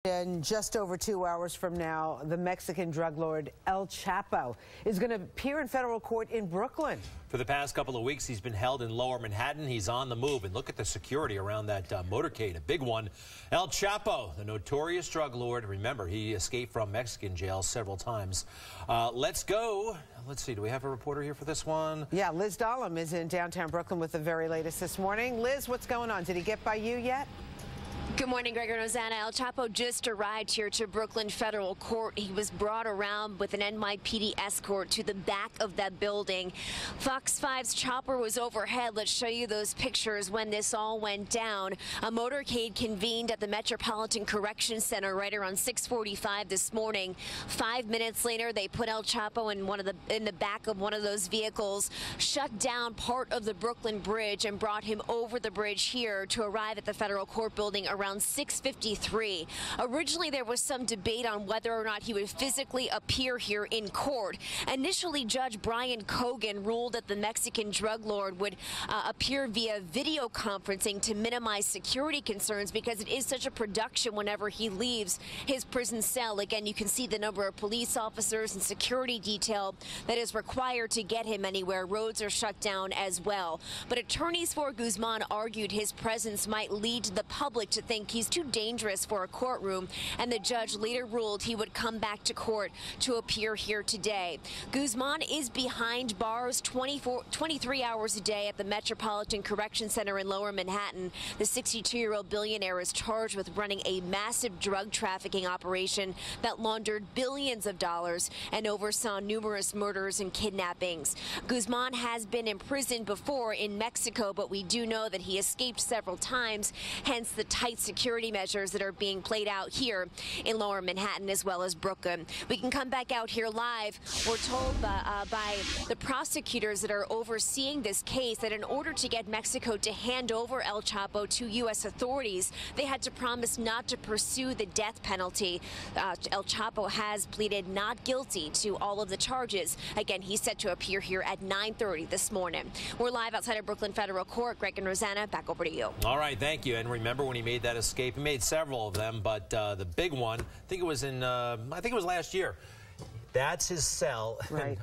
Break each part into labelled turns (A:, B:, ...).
A: In just over 2 hours from now, the Mexican drug lord El Chapo is going to appear in federal court in Brooklyn.
B: For the past couple of weeks, he's been held in lower Manhattan. He's on the move, and look at the security around that motorcade, a big one. El Chapo, the notorious drug lord. Remember, he escaped from Mexican jail several times. Let's go. Let's see, do we have a reporter here for this one?
A: Yeah, Liz Dahlem is in downtown Brooklyn with the very latest this morning. Liz, what's going on? Did he get by you yet?
C: Good morning, Greg and Rosanna. El Chapo just arrived here to Brooklyn Federal Court. He was brought around with an NYPD escort to the back of that building. Fox 5's chopper was overhead. Let's show you those pictures when this all went down. A motorcade convened at the Metropolitan Correction Center right around 6:45 this morning. 5 minutes later, they put El Chapo in the back of one of those vehicles, shut down part of the Brooklyn Bridge, and brought him over the bridge here to arrive at the federal court building around 6:53. Originally, there was some debate on whether or not he would physically appear here in court. Initially, Judge Brian Cogan ruled that the Mexican drug lord would appear via video conferencing to minimize security concerns because it is such a production whenever he leaves his prison cell. Again, you can see the number of police officers and security detail that is required to get him anywhere. Roads are shut down as well. But attorneys for Guzman argued his presence might lead the public to think he's too dangerous for a courtroom, and the judge later ruled he would come back to court to appear here today. Guzman is behind bars 23 hours a day at the Metropolitan Correction Center in lower Manhattan. The 62-year-old billionaire is charged with running a massive drug trafficking operation that laundered billions of dollars and oversaw numerous murders and kidnappings. Guzman has been imprisoned before in Mexico, but we do know that he escaped several times, hence the tight security measures that are being played out here in lower Manhattan as well as Brooklyn. We can come back out here live. We're told by the prosecutors that are overseeing this case that in order to get Mexico to hand over El Chapo to U.S. authorities, they had to promise not to pursue the death penalty. El Chapo has pleaded not guilty to all of the charges. Again, he's set to appear here at 9:30 this morning. We're live outside of Brooklyn Federal Court. Greg and Rosanna, back over to you.
B: All right, thank you. And remember when he made that escape, he made several of them, but the big one, I think it was last year. That's his cell,
A: right?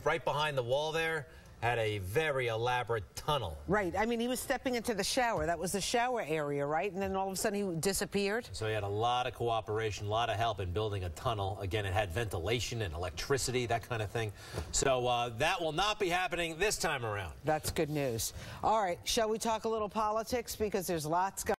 B: Right behind the wall there, had a very elaborate tunnel.
A: Right. I mean, he was stepping into the shower. That was the shower area, right? And then all of a sudden he disappeared.
B: So he had a lot of cooperation, a lot of help in building a tunnel. Again, it had ventilation and electricity, that kind of thing. So that will not be happening this time around.
A: That's good news. All right. Shall we talk a little politics? Because there's lots going on.